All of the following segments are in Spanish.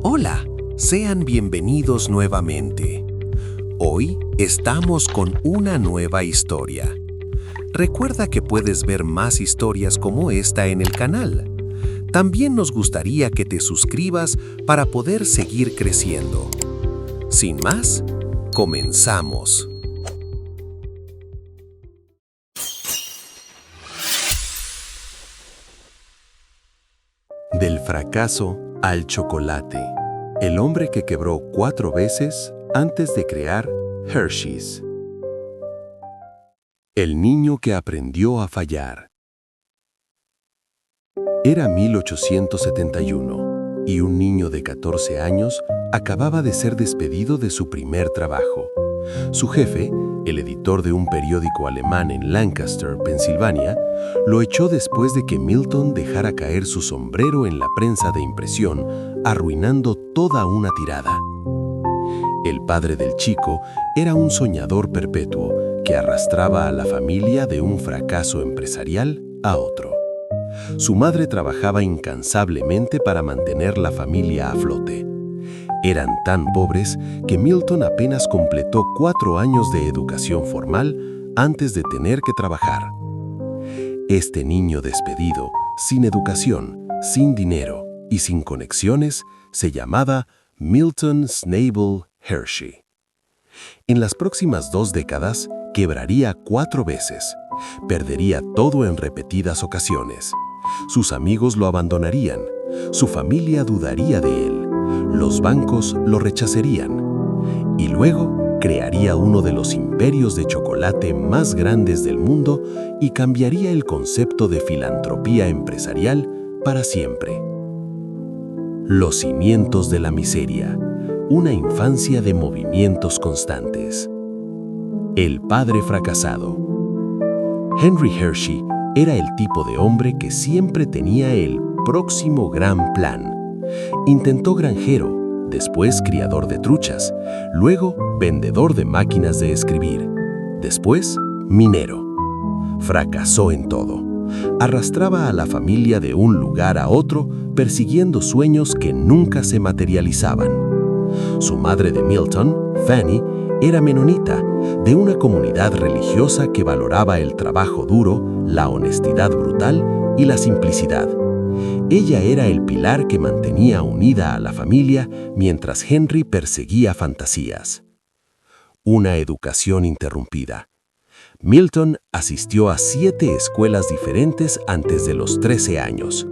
Hola, sean bienvenidos nuevamente. Hoy estamos con una nueva historia. Recuerda que puedes ver más historias como esta en el canal. También nos gustaría que te suscribas para poder seguir creciendo. Sin más, comenzamos. Del fracaso al chocolate. El hombre que quebró 4 veces antes de crear Hershey's. El niño que aprendió a fallar. Era 1871 y un niño de 14 años acababa de ser despedido de su primer trabajo. Su jefe, el editor de un periódico alemán en Lancaster, Pensilvania, lo echó después de que Milton dejara caer su sombrero en la prensa de impresión, arruinando toda una tirada. El padre del chico era un soñador perpetuo que arrastraba a la familia de un fracaso empresarial a otro. Su madre trabajaba incansablemente para mantener la familia a flote. Eran tan pobres que Milton apenas completó 4 años de educación formal antes de tener que trabajar. Este niño despedido, sin educación, sin dinero y sin conexiones, se llamaba Milton Snable Hershey. En las próximas 2 décadas, quebraría 4 veces. Perdería todo en repetidas ocasiones. Sus amigos lo abandonarían. Su familia dudaría de él. Los bancos lo rechazarían. Y luego crearía uno de los imperios de chocolate más grandes del mundo y cambiaría el concepto de filantropía empresarial para siempre. Los cimientos de la miseria. Una infancia de movimientos constantes. El padre fracasado. Henry Hershey era el tipo de hombre que siempre tenía el próximo gran plan. Intentó granjero, después criador de truchas, luego vendedor de máquinas de escribir, después minero. Fracasó en todo. Arrastraba a la familia de un lugar a otro, persiguiendo sueños que nunca se materializaban. Su madre de Milton, Fanny, era menonita, de una comunidad religiosa que valoraba el trabajo duro, la honestidad brutal y la simplicidad. Ella era el pilar que mantenía unida a la familia mientras Henry perseguía fantasías. Una educación interrumpida. Milton asistió a 7 escuelas diferentes antes de los 13 años.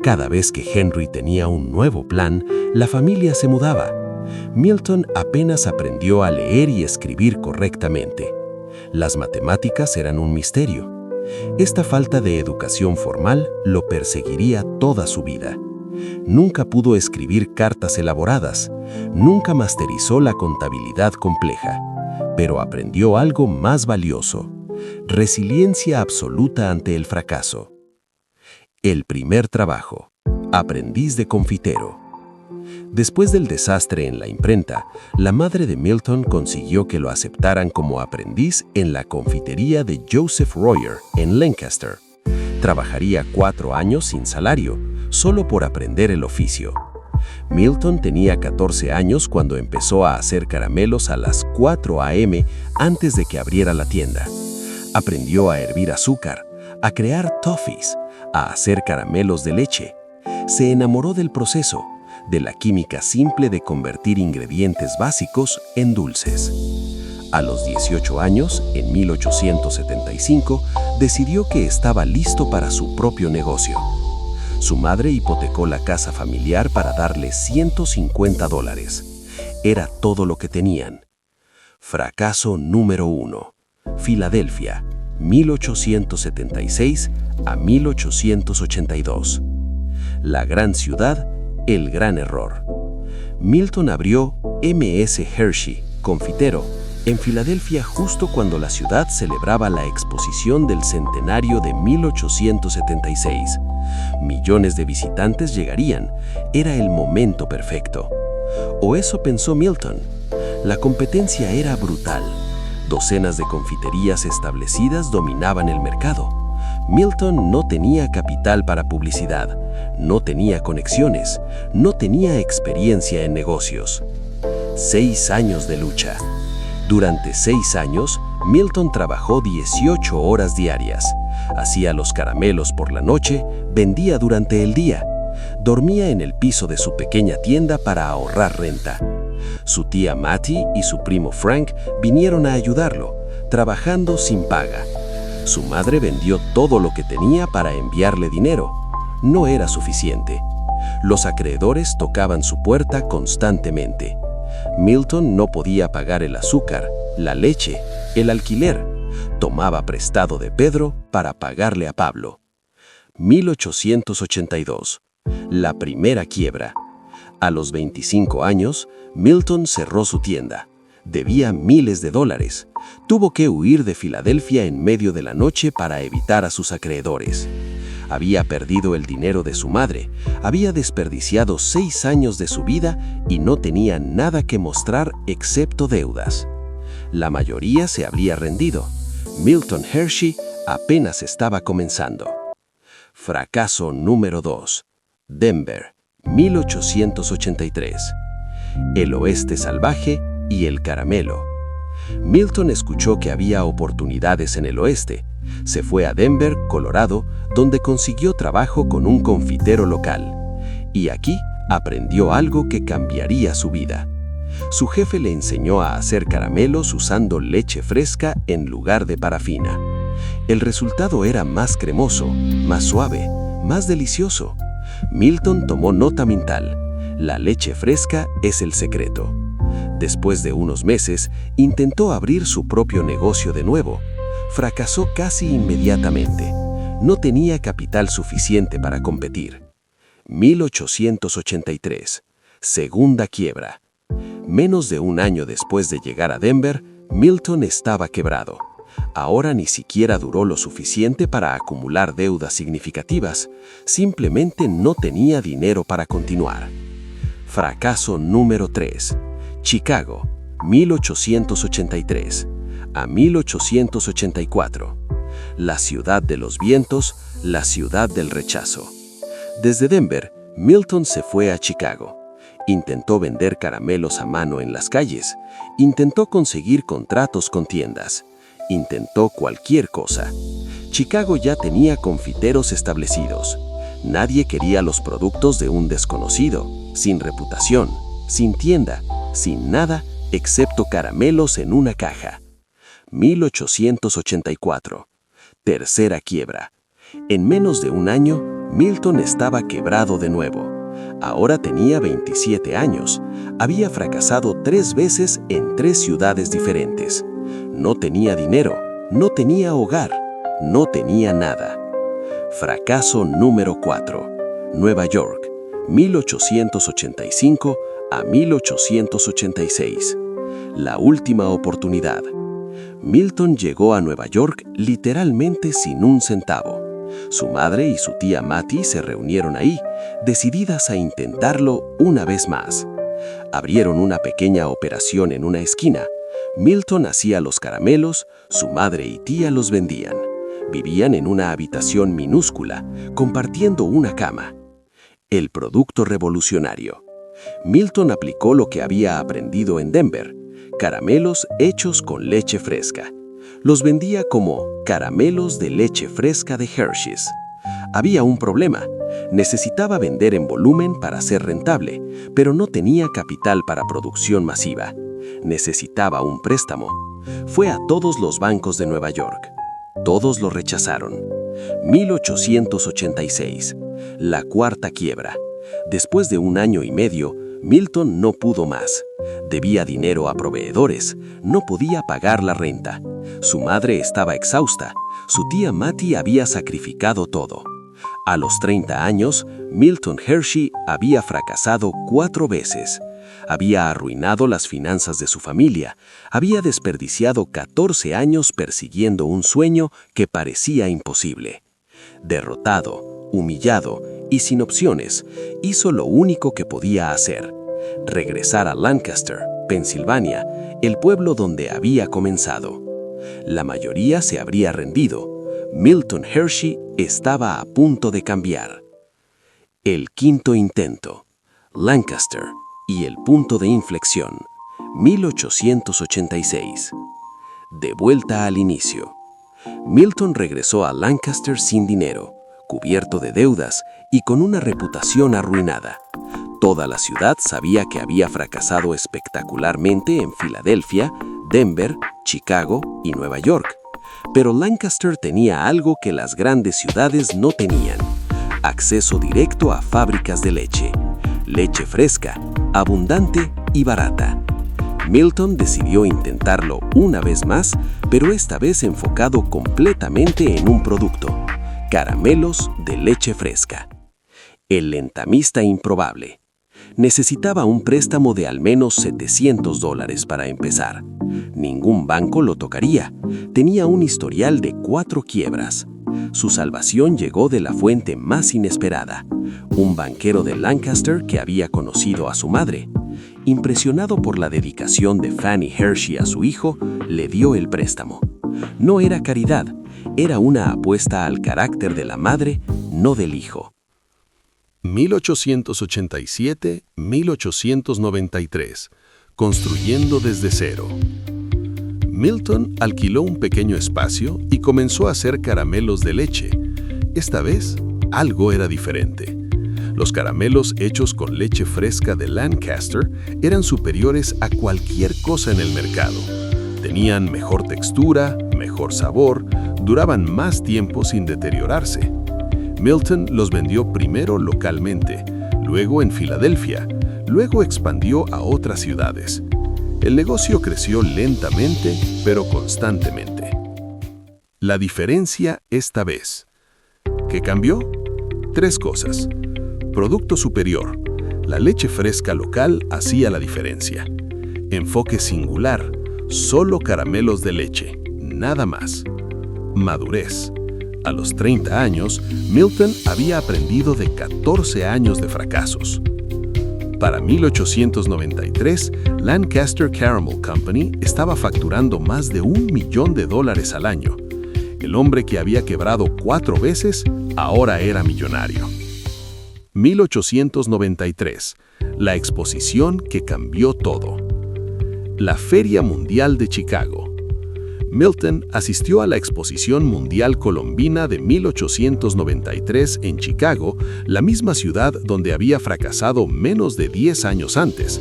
Cada vez que Henry tenía un nuevo plan, la familia se mudaba. Milton apenas aprendió a leer y escribir correctamente. Las matemáticas eran un misterio. Esta falta de educación formal lo perseguiría toda su vida. Nunca pudo escribir cartas elaboradas, nunca masterizó la contabilidad compleja, pero aprendió algo más valioso: resiliencia absoluta ante el fracaso. El primer trabajo: aprendiz de confitero. Después del desastre en la imprenta, la madre de Milton consiguió que lo aceptaran como aprendiz en la confitería de Joseph Royer en Lancaster. Trabajaría 4 años sin salario, solo por aprender el oficio. Milton tenía 14 años cuando empezó a hacer caramelos a las 4 a.m. antes de que abriera la tienda. Aprendió a hervir azúcar, a crear toffees, a hacer caramelos de leche. Se enamoró del proceso, de la química simple de convertir ingredientes básicos en dulces. A los 18 años, en 1875, decidió que estaba listo para su propio negocio. Su madre hipotecó la casa familiar para darle $150. Era todo lo que tenían. Fracaso número 1. Filadelfia, 1876 a 1882. La gran ciudad, el gran error. Milton abrió M.S. Hershey, confitero, en Filadelfia justo cuando la ciudad celebraba la exposición del centenario de 1876. Millones de visitantes llegarían. Era el momento perfecto. O eso pensó Milton. La competencia era brutal. Docenas de confiterías establecidas dominaban el mercado. Milton no tenía capital para publicidad, no tenía conexiones, no tenía experiencia en negocios. 6 años de lucha. Durante 6 años, Milton trabajó 18 horas diarias. Hacía los caramelos por la noche, vendía durante el día. Dormía en el piso de su pequeña tienda para ahorrar renta. Su tía Mattie y su primo Frank vinieron a ayudarlo, trabajando sin paga. Su madre vendió todo lo que tenía para enviarle dinero. No era suficiente. Los acreedores tocaban su puerta constantemente. Milton no podía pagar el azúcar, la leche, el alquiler. Tomaba prestado de Pedro para pagarle a Pablo. 1882. La primera quiebra. A los 25 años, Milton cerró su tienda. Debía miles de dólares. Tuvo que huir de Filadelfia en medio de la noche para evitar a sus acreedores. Había perdido el dinero de su madre, había desperdiciado 6 años de su vida y no tenía nada que mostrar excepto deudas. La mayoría se habría rendido. Milton Hershey apenas estaba comenzando. Fracaso número 2. Denver, 1883. El oeste salvaje y el caramelo. Milton escuchó que había oportunidades en el oeste. Se fue a Denver, Colorado, donde consiguió trabajo con un confitero local. Y aquí aprendió algo que cambiaría su vida. Su jefe le enseñó a hacer caramelos usando leche fresca en lugar de parafina. El resultado era más cremoso, más suave, más delicioso. Milton tomó nota mental. La leche fresca es el secreto. Después de unos meses, intentó abrir su propio negocio de nuevo. Fracasó casi inmediatamente. No tenía capital suficiente para competir. 1883. Segunda quiebra. Menos de un año después de llegar a Denver, Milton estaba quebrado. Ahora ni siquiera duró lo suficiente para acumular deudas significativas. Simplemente no tenía dinero para continuar. Fracaso número 3. Chicago, 1883 a 1884. La ciudad de los vientos, la ciudad del rechazo. Desde Denver, Milton se fue a Chicago. Intentó vender caramelos a mano en las calles. Intentó conseguir contratos con tiendas. Intentó cualquier cosa. Chicago ya tenía confiteros establecidos. Nadie quería los productos de un desconocido, sin reputación, sin tienda, sin nada excepto caramelos en una caja. 1884. Tercera quiebra. En menos de un año, Milton estaba quebrado de nuevo. Ahora tenía 27 años. Había fracasado 3 veces en 3 ciudades diferentes. No tenía dinero, no tenía hogar, no tenía nada. Fracaso número 4. Nueva York, 1885 a 1886. La última oportunidad. Milton llegó a Nueva York literalmente sin un centavo. Su madre y su tía Mattie se reunieron ahí, decididas a intentarlo una vez más. Abrieron una pequeña operación en una esquina. Milton hacía los caramelos, su madre y tía los vendían. Vivían en una habitación minúscula, compartiendo una cama. El producto revolucionario. Milton aplicó lo que había aprendido en Denver: caramelos hechos con leche fresca. Los vendía como caramelos de leche fresca de Hershey's. Había un problema. Necesitaba vender en volumen para ser rentable, pero no tenía capital para producción masiva. Necesitaba un préstamo. Fue a todos los bancos de Nueva York. Todos lo rechazaron. 1886. La cuarta quiebra. Después de 1 año y medio, Milton no pudo más. Debía dinero a proveedores. No podía pagar la renta. Su madre estaba exhausta. Su tía Mattie había sacrificado todo. A los 30 años, Milton Hershey había fracasado 4 veces. Había arruinado las finanzas de su familia. Había desperdiciado 14 años persiguiendo un sueño que parecía imposible. Derrotado, humillado y sin opciones, hizo lo único que podía hacer: regresar a Lancaster, Pensilvania, el pueblo donde había comenzado. La mayoría se habría rendido. Milton Hershey estaba a punto de cambiar. El quinto intento, Lancaster y el punto de inflexión, 1886. De vuelta al inicio. Milton regresó a Lancaster sin dinero, cubierto de deudas y con una reputación arruinada. Toda la ciudad sabía que había fracasado espectacularmente en Filadelfia, Denver, Chicago y Nueva York. Pero Lancaster tenía algo que las grandes ciudades no tenían: acceso directo a fábricas de leche. Leche fresca, abundante y barata. Milton decidió intentarlo una vez más, pero esta vez enfocado completamente en un producto: caramelos de leche fresca. El lentamista improbable. Necesitaba un préstamo de al menos $700 para empezar. Ningún banco lo tocaría. Tenía un historial de 4 quiebras. Su salvación llegó de la fuente más inesperada: un banquero de Lancaster que había conocido a su madre. Impresionado por la dedicación de Fanny Hershey a su hijo, le dio el préstamo. No era caridad, era una apuesta al carácter de la madre, no del hijo. 1887-1893. Construyendo desde cero. Milton alquiló un pequeño espacio y comenzó a hacer caramelos de leche. Esta vez, algo era diferente. Los caramelos hechos con leche fresca de Lancaster eran superiores a cualquier cosa en el mercado. Tenían mejor textura, mejor sabor, duraban más tiempo sin deteriorarse. Milton los vendió primero localmente, luego en Filadelfia, luego expandió a otras ciudades. El negocio creció lentamente, pero constantemente. La diferencia esta vez. ¿Qué cambió? 3 cosas. Producto superior. La leche fresca local hacía la diferencia. Enfoque singular. Solo caramelos de leche, nada más. Madurez. A los 30 años, Milton había aprendido de 14 años de fracasos. Para 1893, Lancaster Caramel Company estaba facturando más de $1 millón al año. El hombre que había quebrado 4 veces, ahora era millonario. 1893, la exposición que cambió todo. La Feria Mundial de Chicago. Milton asistió a la Exposición Mundial Colombina de 1893 en Chicago, la misma ciudad donde había fracasado menos de 10 años antes.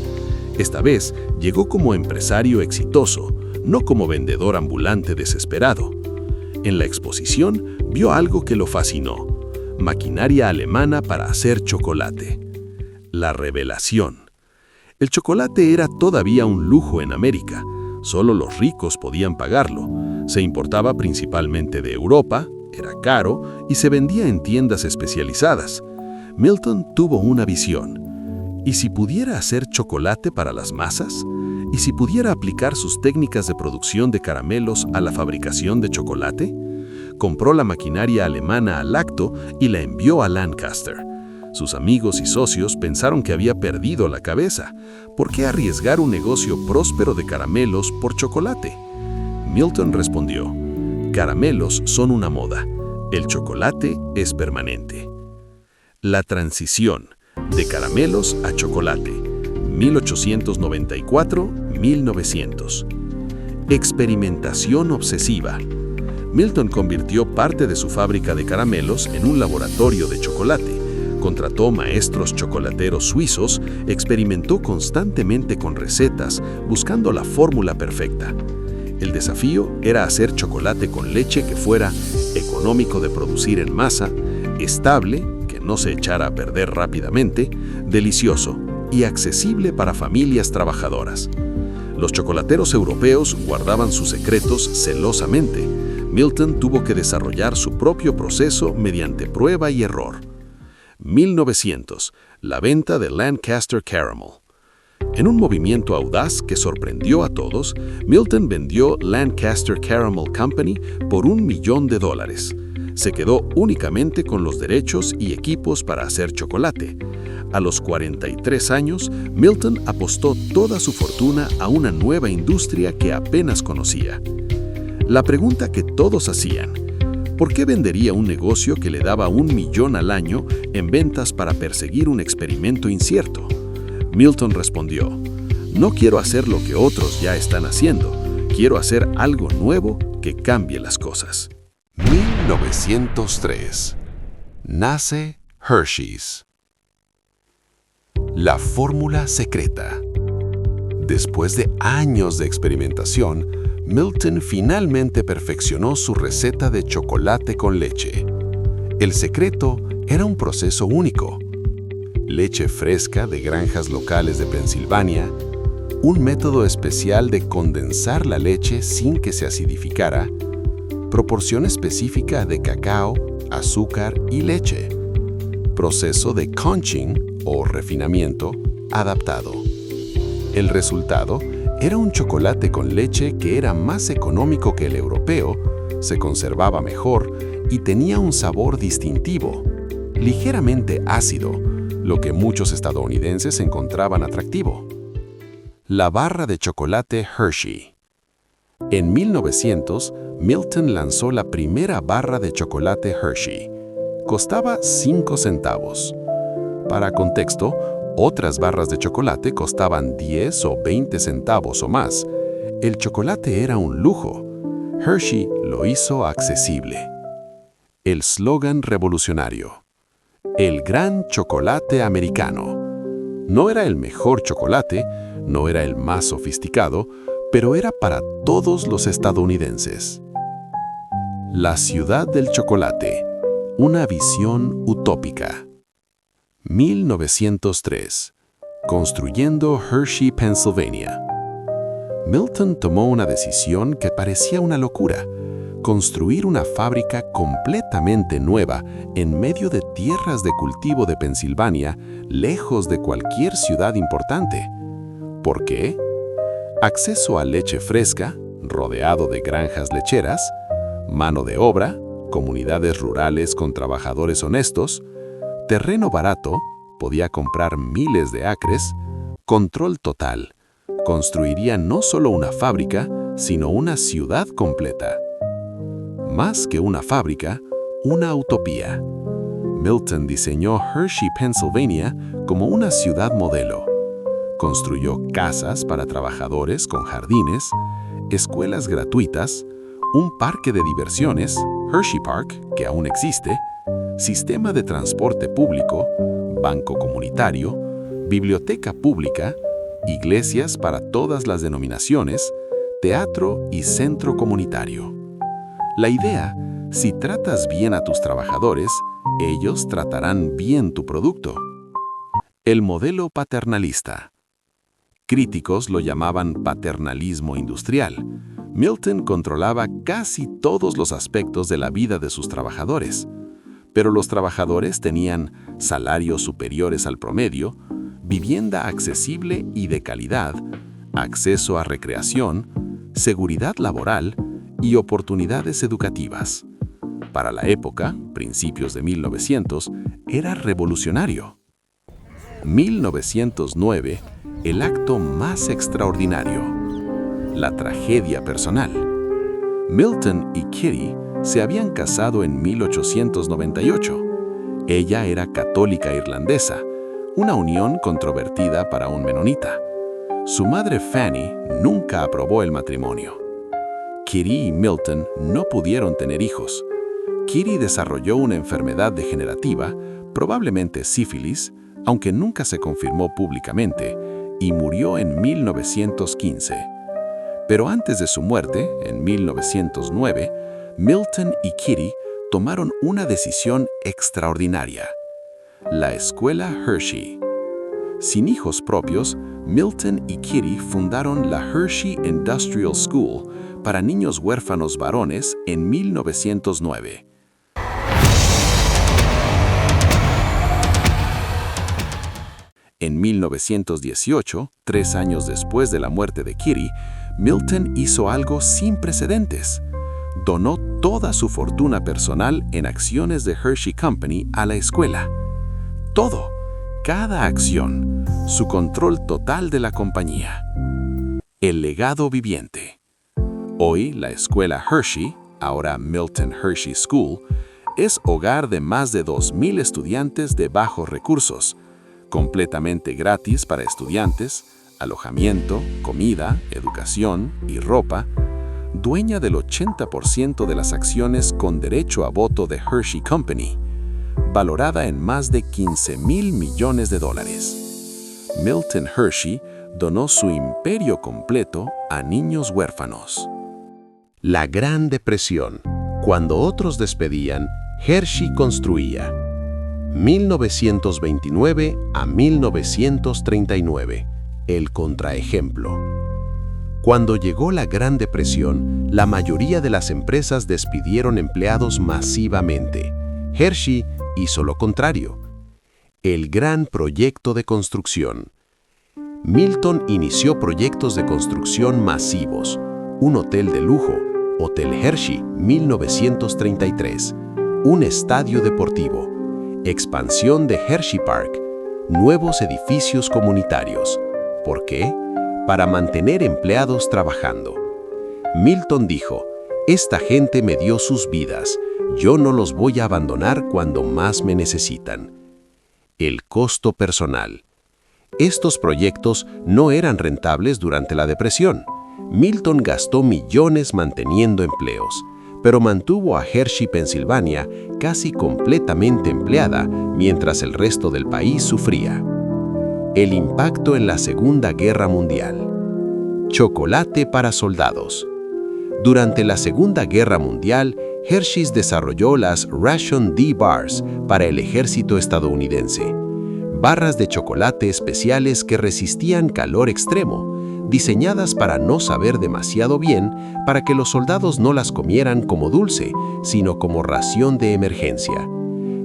Esta vez llegó como empresario exitoso, no como vendedor ambulante desesperado. En la exposición vio algo que lo fascinó: maquinaria alemana para hacer chocolate. La revelación. El chocolate era todavía un lujo en América. Solo los ricos podían pagarlo. Se importaba principalmente de Europa, era caro y se vendía en tiendas especializadas. Milton tuvo una visión. ¿Y si pudiera hacer chocolate para las masas? ¿Y si pudiera aplicar sus técnicas de producción de caramelos a la fabricación de chocolate? Compró la maquinaria alemana a Lacto y la envió a Lancaster. Sus amigos y socios pensaron que había perdido la cabeza. ¿Por qué arriesgar un negocio próspero de caramelos por chocolate? Milton respondió: caramelos son una moda, el chocolate es permanente. La transición de caramelos a chocolate, 1894-1900. Experimentación obsesiva. Milton convirtió parte de su fábrica de caramelos en un laboratorio de chocolate. Contrató maestros chocolateros suizos, experimentó constantemente con recetas, buscando la fórmula perfecta. El desafío era hacer chocolate con leche que fuera económico de producir en masa, estable, que no se echara a perder rápidamente, delicioso y accesible para familias trabajadoras. Los chocolateros europeos guardaban sus secretos celosamente. Milton tuvo que desarrollar su propio proceso mediante prueba y error. 1900, la venta de Lancaster Caramel. En un movimiento audaz que sorprendió a todos, Milton vendió Lancaster Caramel Company por $1 millón. Se quedó únicamente con los derechos y equipos para hacer chocolate. A los 43 años, Milton apostó toda su fortuna a una nueva industria que apenas conocía. La pregunta que todos hacían: ¿Por qué vendería un negocio que le daba 1 millón al año en ventas para perseguir un experimento incierto? Milton respondió: no quiero hacer lo que otros ya están haciendo, quiero hacer algo nuevo que cambie las cosas. 1903. Nace Hershey's. La fórmula secreta. Después de años de experimentación, Milton finalmente perfeccionó su receta de chocolate con leche. El secreto era un proceso único: leche fresca de granjas locales de Pensilvania, un método especial de condensar la leche sin que se acidificara, proporción específica de cacao, azúcar y leche, proceso de conching o refinamiento adaptado. El resultado era un chocolate con leche que era más económico que el europeo, se conservaba mejor y tenía un sabor distintivo, ligeramente ácido, lo que muchos estadounidenses encontraban atractivo. La barra de chocolate Hershey. En 1900, Milton lanzó la primera barra de chocolate Hershey. Costaba 5 centavos. Para contexto, otras barras de chocolate costaban 10 o 20 centavos o más. El chocolate era un lujo. Hershey lo hizo accesible. El slogan revolucionario: el gran chocolate americano. No era el mejor chocolate, no era el más sofisticado, pero era para todos los estadounidenses. La ciudad del chocolate, una visión utópica. 1903. Construyendo Hershey, Pennsylvania. Milton tomó una decisión que parecía una locura: construir una fábrica completamente nueva en medio de tierras de cultivo de Pensilvania, lejos de cualquier ciudad importante. ¿Por qué? Acceso a leche fresca, rodeado de granjas lecheras, mano de obra, comunidades rurales con trabajadores honestos, terreno barato, podía comprar miles de acres, control total. Construiría no solo una fábrica, sino una ciudad completa. Más que una fábrica, una utopía. Milton diseñó Hershey, Pennsylvania, como una ciudad modelo. Construyó casas para trabajadores con jardines, escuelas gratuitas, un parque de diversiones, Hershey Park, que aún existe, sistema de transporte público, banco comunitario, biblioteca pública, iglesias para todas las denominaciones, teatro y centro comunitario. La idea: si tratas bien a tus trabajadores, ellos tratarán bien tu producto. El modelo paternalista. Críticos lo llamaban paternalismo industrial. Milton controlaba casi todos los aspectos de la vida de sus trabajadores, pero los trabajadores tenían salarios superiores al promedio, vivienda accesible y de calidad, acceso a recreación, seguridad laboral y oportunidades educativas. Para la época, principios de 1900, era revolucionario. 1909, el acto más extraordinario: la tragedia personal. Milton y Kitty se habían casado en 1898. Ella era católica irlandesa, una unión controvertida para un menonita. Su madre Fanny nunca aprobó el matrimonio. Kitty y Milton no pudieron tener hijos. Kitty desarrolló una enfermedad degenerativa, probablemente sífilis, aunque nunca se confirmó públicamente, y murió en 1915. Pero antes de su muerte, en 1909, Milton y Kitty tomaron una decisión extraordinaria: la escuela Hershey. Sin hijos propios, Milton y Kitty fundaron la Hershey Industrial School para niños huérfanos varones en 1909. En 1918, 3 años después de la muerte de Kitty, Milton hizo algo sin precedentes. Donó toda su fortuna personal en acciones de Hershey Company a la escuela. Todo, cada acción, su control total de la compañía. El legado viviente. Hoy, la escuela Hershey, ahora Milton Hershey School, es hogar de más de 2.000 estudiantes de bajos recursos, completamente gratis para estudiantes, alojamiento, comida, educación y ropa, dueña del 80% de las acciones con derecho a voto de Hershey Company, valorada en más de $15,000 millones. Milton Hershey donó su imperio completo a niños huérfanos. La Gran Depresión. Cuando otros despedían, Hershey construía. 1929 a 1939. El contraejemplo. Cuando llegó la Gran Depresión, la mayoría de las empresas despidieron empleados masivamente. Hershey hizo lo contrario. El gran proyecto de construcción. Milton inició proyectos de construcción masivos. Un hotel de lujo, Hotel Hershey, 1933. Un estadio deportivo. Expansión de Hershey Park. Nuevos edificios comunitarios. ¿Por qué? Para mantener empleados trabajando. Milton dijo, esta gente me dio sus vidas, yo no los voy a abandonar cuando más me necesitan. El costo personal. Estos proyectos no eran rentables durante la depresión. Milton gastó millones manteniendo empleos, pero mantuvo a Hershey, Pensilvania, casi completamente empleada, mientras el resto del país sufría. El impacto en la Segunda Guerra Mundial. Chocolate para soldados. Durante la Segunda Guerra Mundial, Hershey's desarrolló las Ration D Bars para el ejército estadounidense. Barras de chocolate especiales que resistían calor extremo, diseñadas para no saber demasiado bien, para que los soldados no las comieran como dulce, sino como ración de emergencia.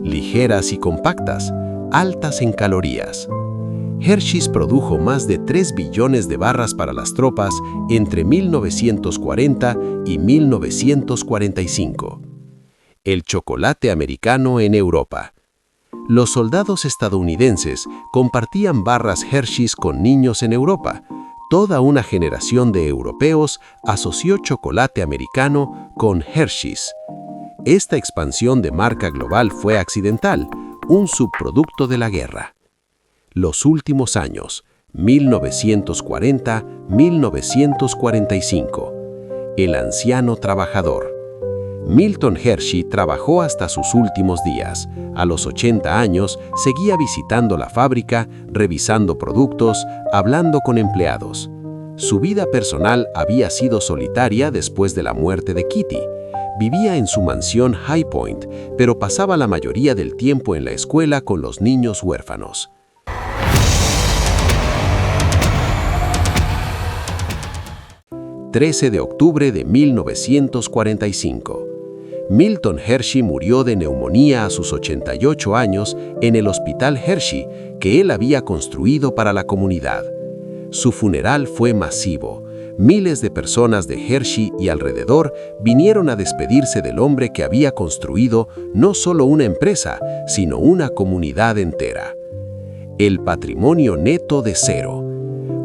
Ligeras y compactas, altas en calorías. Hershey's produjo más de 3 billones de barras para las tropas entre 1940 y 1945. El chocolate americano en Europa. Los soldados estadounidenses compartían barras Hershey's con niños en Europa. Toda una generación de europeos asoció chocolate americano con Hershey's. Esta expansión de marca global fue accidental, un subproducto de la guerra. Los últimos años, 1940-1945. El anciano trabajador. Milton Hershey trabajó hasta sus últimos días. A los 80 años, seguía visitando la fábrica, revisando productos, hablando con empleados. Su vida personal había sido solitaria después de la muerte de Kitty. Vivía en su mansión High Point, pero pasaba la mayoría del tiempo en la escuela con los niños huérfanos. 13 de octubre de 1945. Milton Hershey murió de neumonía a sus 88 años en el Hospital Hershey que él había construido para la comunidad. Su funeral fue masivo. Miles de personas de Hershey y alrededor vinieron a despedirse del hombre que había construido no solo una empresa, sino una comunidad entera. El patrimonio neto de cero.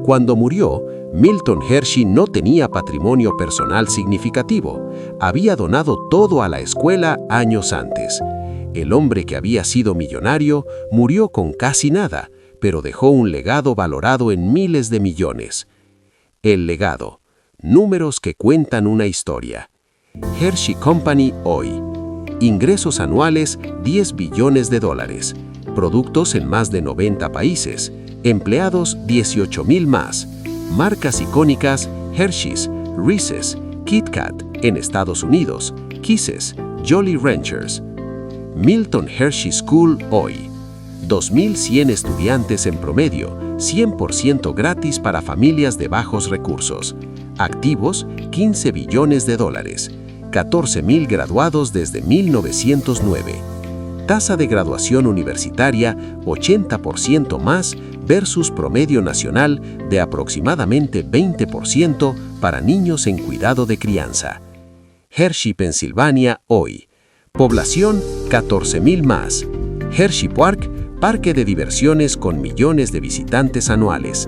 Cuando murió, Milton Hershey no tenía patrimonio personal significativo. Había donado todo a la escuela años antes. El hombre que había sido millonario murió con casi nada, pero dejó un legado valorado en miles de millones. El legado. Números que cuentan una historia. Hershey Company hoy. Ingresos anuales $10 billones. Productos en más de 90 países. Empleados 18,000 más. Marcas icónicas Hershey's, Reese's, Kit Kat en Estados Unidos, Kisses, Jolly Ranchers. Milton Hershey School hoy. 2.100 estudiantes en promedio, 100% gratis para familias de bajos recursos. Activos, $15 billones. 14,000 graduados desde 1909. Tasa de graduación universitaria 80% más versus promedio nacional de aproximadamente 20% para niños en cuidado de crianza. Hershey, Pensilvania, hoy. Población 14,000 más. Hershey Park, parque de diversiones con millones de visitantes anuales.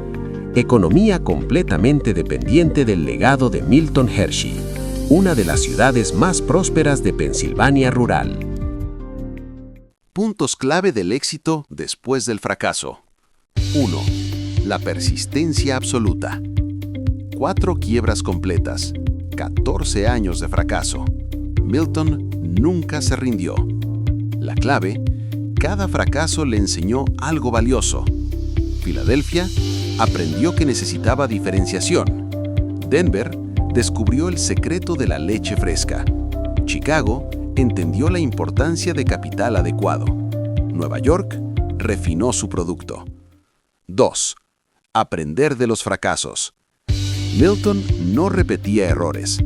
Economía completamente dependiente del legado de Milton Hershey. una de las ciudades más prósperas de Pensilvania rural. Puntos clave del éxito después del fracaso. 1. La persistencia absoluta. 4 quiebras completas. 14 años de fracaso. Milton nunca se rindió. La clave: cada fracaso le enseñó algo valioso. Filadelfia aprendió que necesitaba diferenciación. Denver descubrió el secreto de la leche fresca. Chicago entendió la importancia de capital adecuado. Nueva York refinó su producto. 2. Aprender de los fracasos. Milton no repetía errores.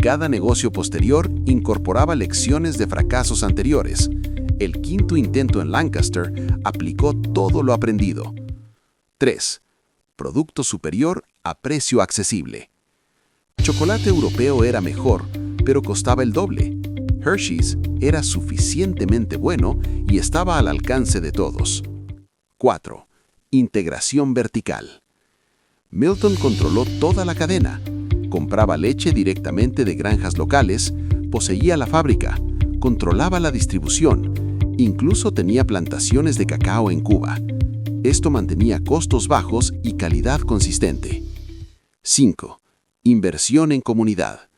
Cada negocio posterior incorporaba lecciones de fracasos anteriores. El 5º intento en Lancaster aplicó todo lo aprendido. 3. Producto superior a precio accesible. Chocolate europeo era mejor, pero costaba el doble. Hershey's era suficientemente bueno y estaba al alcance de todos. 4. Integración vertical. Milton controló toda la cadena. Compraba leche directamente de granjas locales, poseía la fábrica, controlaba la distribución, incluso tenía plantaciones de cacao en Cuba. Esto mantenía costos bajos y calidad consistente. 5. Inversión en comunidad.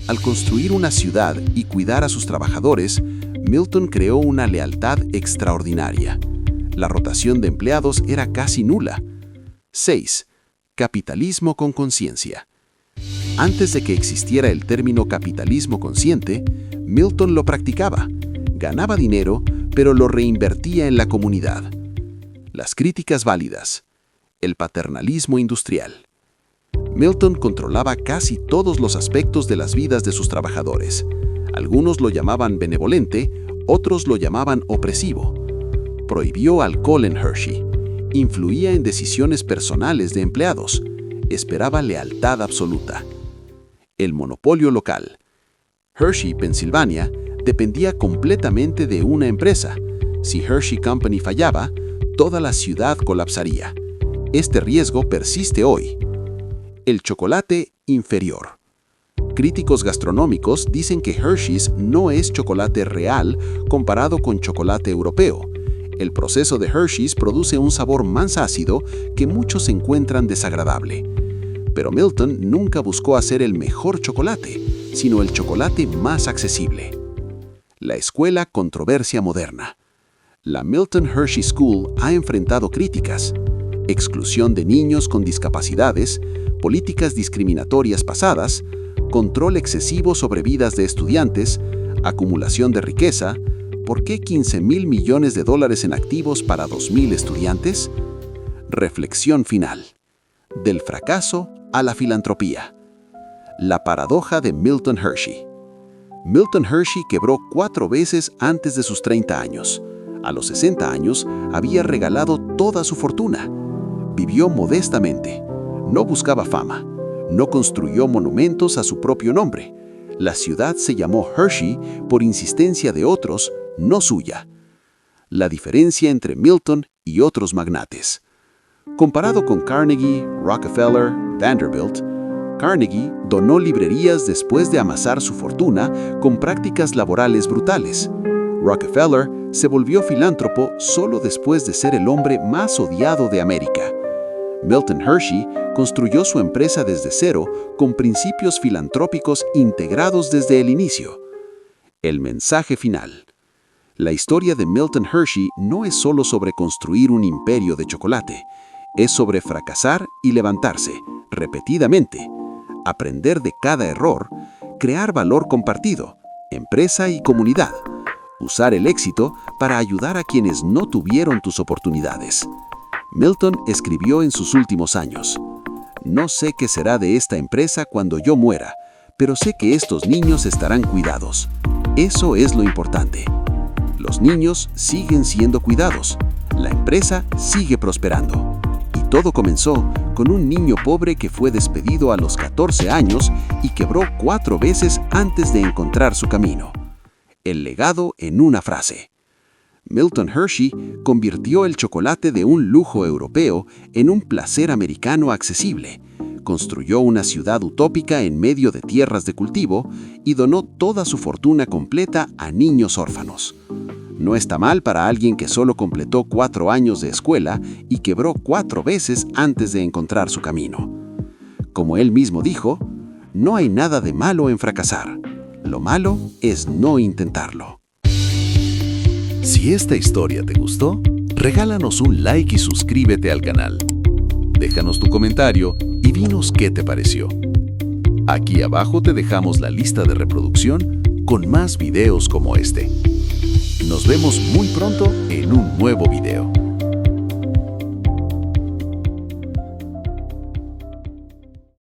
Al construir una ciudad y cuidar a sus trabajadores, Milton creó una lealtad extraordinaria. La rotación de empleados era casi nula. 6. Capitalismo con conciencia. Antes de que existiera el término capitalismo consciente, Milton lo practicaba. Ganaba dinero, pero lo reinvertía en la comunidad. Las críticas válidas. El paternalismo industrial. Milton controlaba casi todos los aspectos de las vidas de sus trabajadores. Algunos lo llamaban benevolente, otros lo llamaban opresivo. Prohibió alcohol en Hershey. Influía en decisiones personales de empleados. Esperaba lealtad absoluta. El monopolio local. Hershey, Pensilvania, dependía completamente de una empresa. Si Hershey Company fallaba, toda la ciudad colapsaría. Este riesgo persiste hoy. El chocolate inferior. Críticos gastronómicos dicen que Hershey's no es chocolate real comparado con chocolate europeo. El proceso de Hershey's produce un sabor más ácido que muchos encuentran desagradable. Pero Milton nunca buscó hacer el mejor chocolate, sino el chocolate más accesible. La escuela controversia moderna. La Milton Hershey School ha enfrentado críticas. Exclusión de niños con discapacidades, políticas discriminatorias pasadas, control excesivo sobre vidas de estudiantes, acumulación de riqueza. ¿Por qué $15,000 millones en activos para 2,000 estudiantes? Reflexión final. Del fracaso a la filantropía. La paradoja de Milton Hershey. Milton Hershey quebró 4 veces antes de sus 30 años. A los 60 años había regalado toda su fortuna. Vivió modestamente. No buscaba fama. No construyó monumentos a su propio nombre. La ciudad se llamó Hershey por insistencia de otros, no suya. La diferencia entre Milton y otros magnates. Comparado con Carnegie, Rockefeller, Vanderbilt, Carnegie donó librerías después de amasar su fortuna con prácticas laborales brutales. Rockefeller se volvió filántropo solo después de ser el hombre más odiado de América. Milton Hershey construyó su empresa desde cero con principios filantrópicos integrados desde el inicio. El mensaje final. La historia de Milton Hershey no es solo sobre construir un imperio de chocolate, es sobre fracasar y levantarse repetidamente, aprender de cada error, crear valor compartido, empresa y comunidad, usar el éxito para ayudar a quienes no tuvieron tus oportunidades. Milton escribió en sus últimos años: "No sé qué será de esta empresa cuando yo muera, pero sé que estos niños estarán cuidados. Eso es lo importante. Los niños siguen siendo cuidados, la empresa sigue prosperando". Y todo comenzó con un niño pobre que fue despedido a los 14 años y quebró 4 veces antes de encontrar su camino. El legado en una frase. Milton Hershey convirtió el chocolate de un lujo europeo en un placer americano accesible. construyó una ciudad utópica en medio de tierras de cultivo y donó toda su fortuna completa a niños órfanos. No está mal para alguien que solo completó 4 años de escuela y quebró 4 veces antes de encontrar su camino. Como él mismo dijo, no hay nada de malo en fracasar. Lo malo es no intentarlo. Si esta historia te gustó, regálanos un like y suscríbete al canal. Déjanos tu comentario y dinos qué te pareció. Aquí abajo te dejamos la lista de reproducción con más videos como este. Nos vemos muy pronto en un nuevo video.